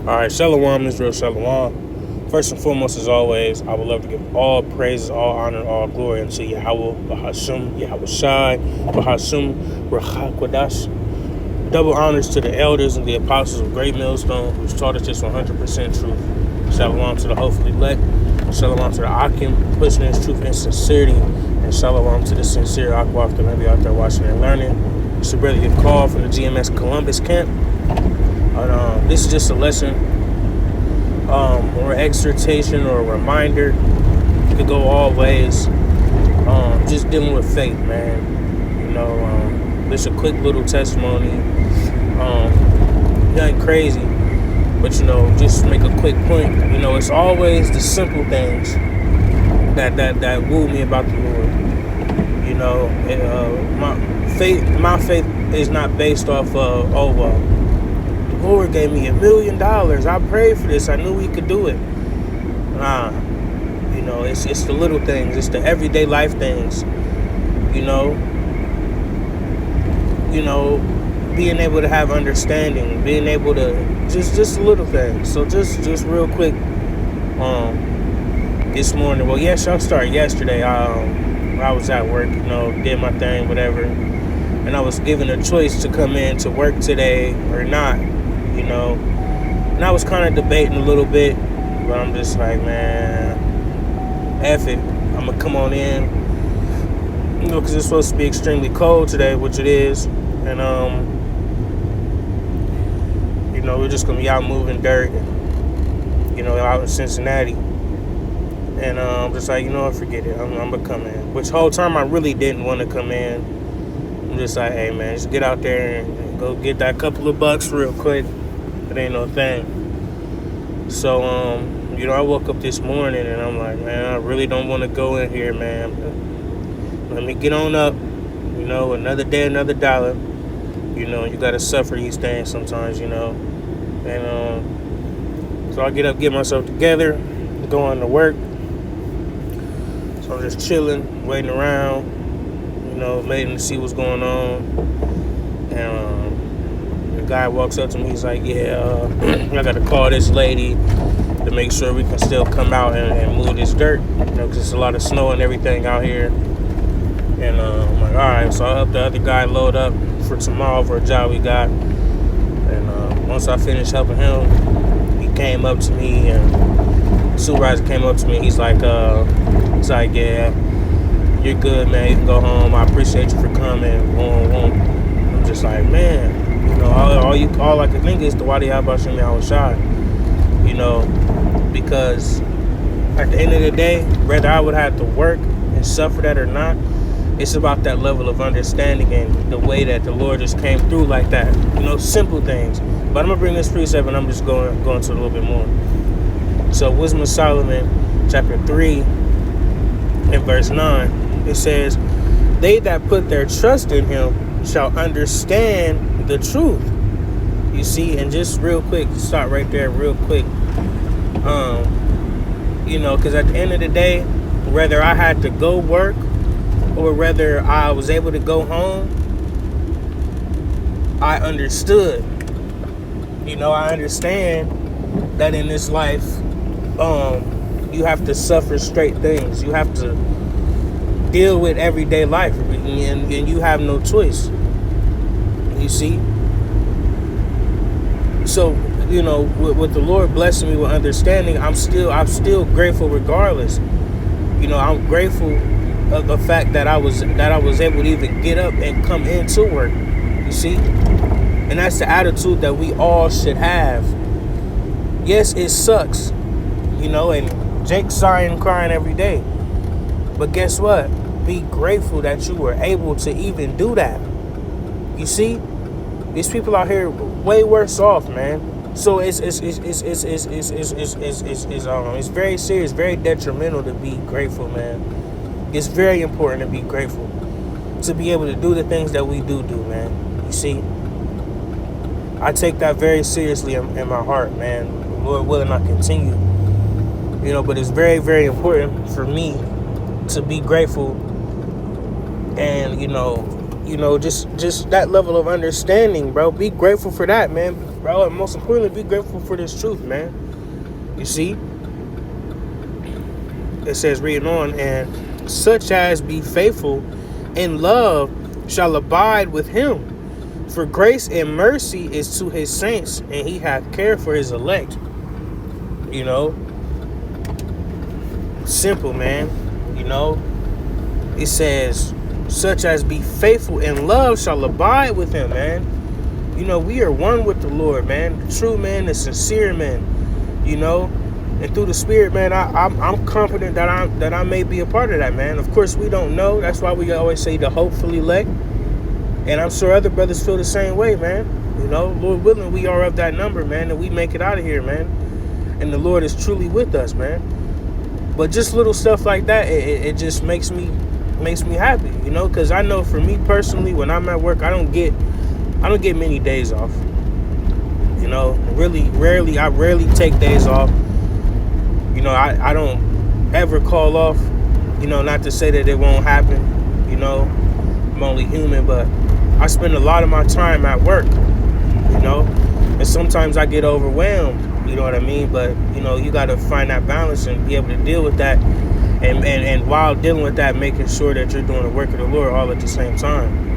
All right, Shalom, Israel, Shalom. First and foremost, as always, I would love to give all praises, all honor, all glory unto Yahweh, Bahashum, Yahweh Shai, Bahashum, Rachakwadash. Double honors to the elders and the apostles of Great Millstone, who's taught us this 100% truth. Shalom to the hopefully elect. Shalom to the Akim, pushing his truth and sincerity. And shalom to the sincere Akwaf that may be out there watching and learning. It's your brother get called from the GMS Columbus camp. This is just a lesson or exhortation or a reminder. It could go all ways. Just dealing with faith, man. Just a quick little testimony. Nothing crazy, but just make a quick point. It's always the simple things that woo me about the Lord. My faith is not based off of the Lord gave me $1 million. I prayed for this. I knew we could do it. It's the little things. It's the everyday life things. Being able to have understanding, being able to just little things. So just real quick, this morning. Well, yes, I'll start yesterday. I was at work, did my thing, whatever, and I was given a choice to come in to work today or not. And I was kind of debating a little bit, but I'm just like, man, F it. I'm gonna come on in, because it's supposed to be extremely cold today, which it is, and we're just gonna be out moving dirt, out in Cincinnati, and I'm just like, forget it. I'm gonna come in. Which whole time I really didn't want to come in. I'm just like, hey man, just get out there and go get that couple of bucks real quick. It ain't no thing. So, I woke up this morning and I'm like, man, I really don't want to go in here, man. Let me get on up. Another day, another dollar. You got to suffer these things sometimes, And so I get up, get myself together, go on to work. So I'm just chilling, waiting around, waiting to see what's going on. And the guy walks up to me. He's like, yeah, I got to call this lady to make sure we can still come out and move this dirt, because there's a lot of snow and everything out here. And I'm like, all right. So I helped the other guy load up for tomorrow for a job we got. And once I finished helping him, he came up to me, and the supervisor came up to me. He's like, yeah, you're good, man. You can go home. I appreciate you for coming. I'm just like, man, all I could think is the Wadi Abashim Yahushai, because at the end of the day, whether I would have to work and suffer that or not, it's about that level of understanding and the way that the Lord just came through like that. Simple things. But I'm gonna bring this precept, and I'm just going to a little bit more. So Wisdom of Solomon, chapter 3, and verse 9, it says, "They that put their trust in him shall understand the truth." You see, and just real quick, stop right there, real quick. Because at the end of the day, whether I had to go work or whether I was able to go home, I understood. I understand that in this life, you have to suffer straight things. You have to deal with everyday life, and you have no choice. You see? So, with the Lord blessing me with understanding, I'm still grateful regardless. I'm grateful of the fact that I was able to even get up and come into work. You see? And that's the attitude that we all should have. Yes, it sucks, and Jake's sighing and crying every day. But guess what? Be grateful that you were able to even do that. You see? These people out here way worse off, man. So it's very serious, very detrimental to be grateful, man. It's very important to be grateful, to be able to do the things that we do, man. You see, I take that very seriously in my heart, man. Lord willing, I continue. But it's very, very important for me to be grateful, and just that level of understanding, bro. Be grateful for that, man, bro. And most importantly, be grateful for this truth, man. You see, it says, reading on, and such as be faithful in love shall abide with him. For grace and mercy is to his saints, and he hath care for his elect. Simple, man. It says, such as be faithful in love shall abide with him, man. We are one with the Lord, man. The true man, the sincere man. And through the Spirit, man, I'm confident that I may be a part of that, man. Of course, we don't know. That's why we always say the hopefully elect. And I'm sure other brothers feel the same way, man. Lord willing, we are of that number, man, and we make it out of here, man. And the Lord is truly with us, man. But just little stuff like that, it just makes me happy, because I know for me personally, when I'm at work, I don't get many days off. I rarely take days off. I don't ever call off, not to say that it won't happen. I'm only human, but I spend a lot of my time at work, and sometimes I get overwhelmed, you know what I mean? But, you got to find that balance and be able to deal with that. And while dealing with that, making sure that you're doing the work of the Lord all at the same time.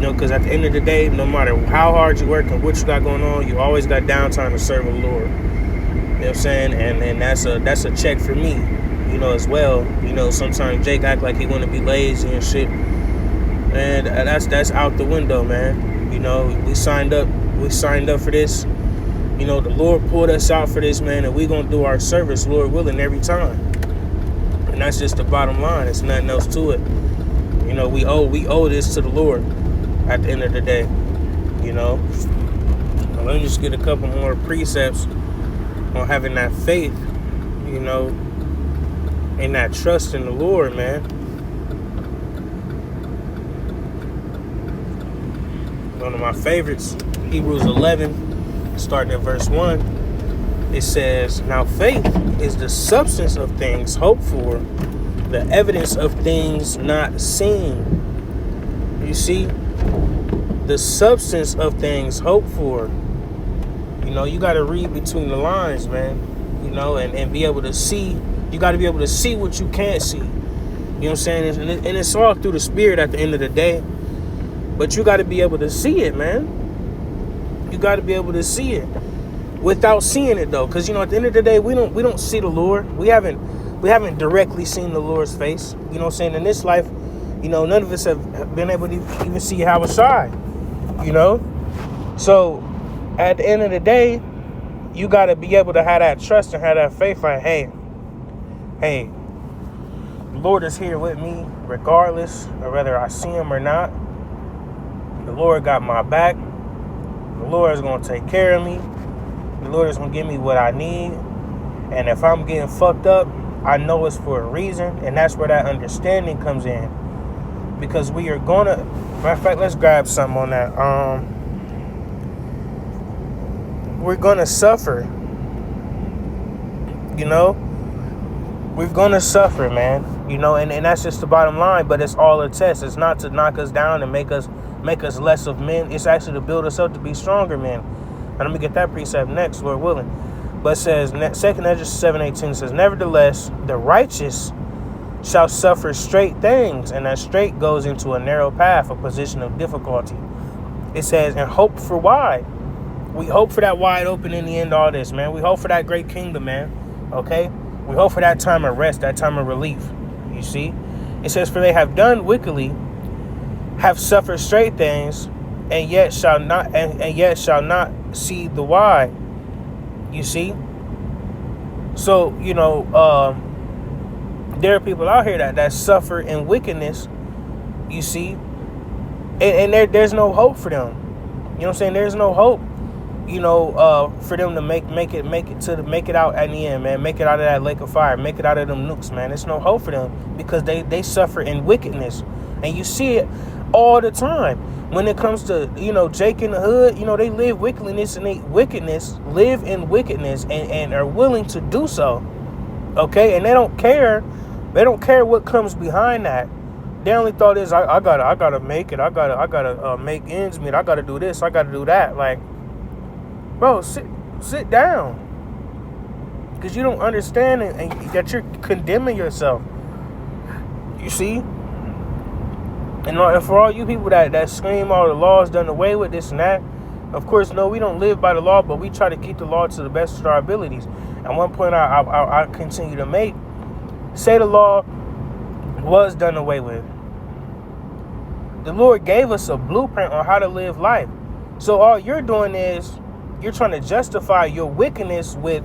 Because at the end of the day, no matter how hard you work and what you got going on, you always got downtime to serve the Lord. You know what I'm saying? And that's a check for me, as well. Sometimes Jake act like he want to be lazy and shit. And that's out the window, man. We signed up for this. The Lord pulled us out for this, man, and we gonna do our service, Lord willing, every time. And that's just the bottom line. It's nothing else to it. We owe this to the Lord at the end of the day. Now, let me just get a couple more precepts on having that faith, and that trust in the Lord, man. One of my favorites, Hebrews 11, starting at verse 1. It says, now faith is the substance of things hoped for, the evidence of things not seen. You see, the substance of things hoped for. You got to read between the lines, man. And be able to see. You got to be able to see what you can't see. You know what I'm saying? And it's all through the Spirit at the end of the day. But you got to be able to see it, man. You got to be able to see it without seeing it, though. Because, at the end of the day, we don't see the Lord. We haven't directly seen the Lord's face. You know what I'm saying? In this life, none of us have been able to even see Yahweh Shai. So at the end of the day, you got to be able to have that trust and have that faith. Like, hey, the Lord is here with me regardless of whether I see him or not. The Lord got my back. The Lord is going to take care of me. The Lord is going to give me what I need. And if I'm getting fucked up, I know it's for a reason. And that's where that understanding comes in. Because we are going to... Matter of fact, let's grab something on that. We're going to suffer. We're going to suffer, man. And that's just the bottom line. But it's all a test. It's not to knock us down and make us less of men. It's actually to build us up to be stronger men. And let me get that precept next, Lord willing. But it says, 2 Ezra 7:18 says, nevertheless, the righteous shall suffer straight things, and that straight goes into a narrow path, a position of difficulty. It says, and hope for wide. We hope for that wide open in the end of all this, man. We hope for that great kingdom, man. Okay? We hope for that time of rest, that time of relief. You see? It says, for they have done wickedly, have suffered straight things, and yet shall not see the wide. You see? So, there are people out here that suffer in wickedness, you see, and there's no hope for them. You know what I'm saying? There's no hope, for them to make it out at the end, man. Make it out of that lake of fire. Make it out of them nukes, man. There's no hope for them because they suffer in wickedness, and you see it all the time. When it comes to, Jake in the hood, they live wickedness and live in wickedness and are willing to do so. Okay. And they don't care what comes behind that. Their only thought is, I gotta make it. I gotta make ends meet. I gotta do this. I gotta do that. Like, bro, sit down, because you don't understand it, and that you're condemning yourself. You see, and for all you people that scream, "Oh, the law's done away with, this and that." Of course, no, we don't live by the law, but we try to keep the law to the best of our abilities. And one point I continue to make: say the law was done away with. The Lord gave us a blueprint on how to live life. So all you're doing is you're trying to justify your wickedness with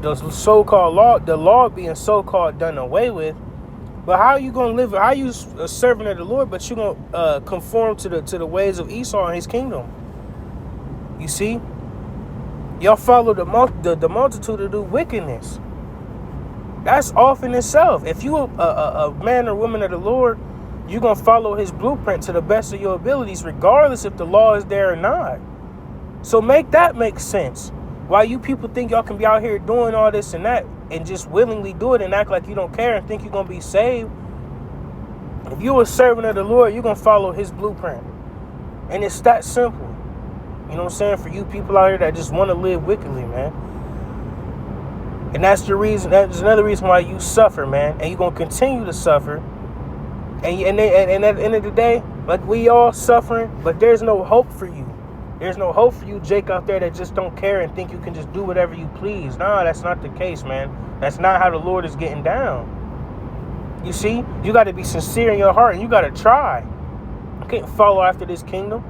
the so-called law, the law being so-called done away with. But how are you going to live? How are you a servant of the Lord, but you're going to conform to the ways of Esau and his kingdom? You see? Y'all follow the multitude to do wickedness. That's off in itself. If you a man or woman of the Lord, you're going to follow his blueprint to the best of your abilities, regardless if the law is there or not. So make that make sense. Why you people think y'all can be out here doing all this and that and just willingly do it and act like you don't care and think you're going to be saved? If you're a servant of the Lord, you're going to follow his blueprint. And it's that simple. You know what I'm saying? For you people out here that just want to live wickedly, man. And that's the reason. That's another reason why you suffer, man. And you're going to continue to suffer. And at the end of the day, like, we all suffering, but there's no hope for you. There's no hope for you, Jake, out there that just don't care and think you can just do whatever you please. Nah, that's not the case, man. That's not how the Lord is getting down. You see, you got to be sincere in your heart, and you got to try. You can't follow after this kingdom.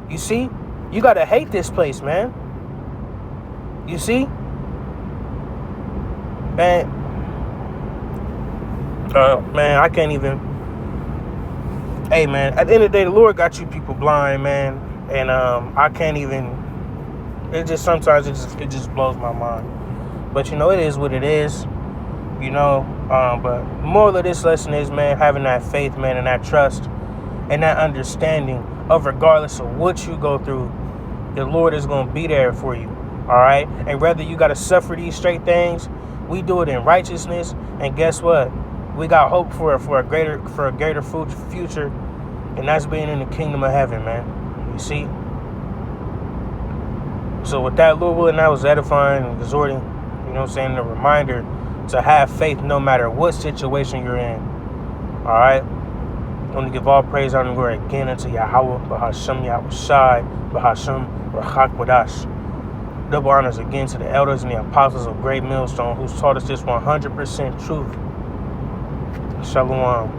You see, you got to hate this place, man. You see, man. Man, I can't even. Hey, man, at the end of the day, the Lord got you people blind, man. And I can't even. It just sometimes it just blows my mind. But you know, it is what it is. You know, but moral of this lesson is, man, having that faith, man, and that trust and that understanding of, regardless of what you go through, the Lord is going to be there for you. All right, and whether you got to suffer these straight things, we do it in righteousness. And guess what? We got hope for a greater future, and that's being in the kingdom of heaven, man. You see? So with that, Lord willing, that was edifying and exhorting, you know what I'm saying, a reminder to have faith no matter what situation you're in. All right? I want to give all praise, honor, and glory again unto Yahweh, Bahashem Yahushai, Bahashem Rachak Wadash. Double honors again to the elders and the apostles of Great Millstone who's taught us this 100% truth. Shalom.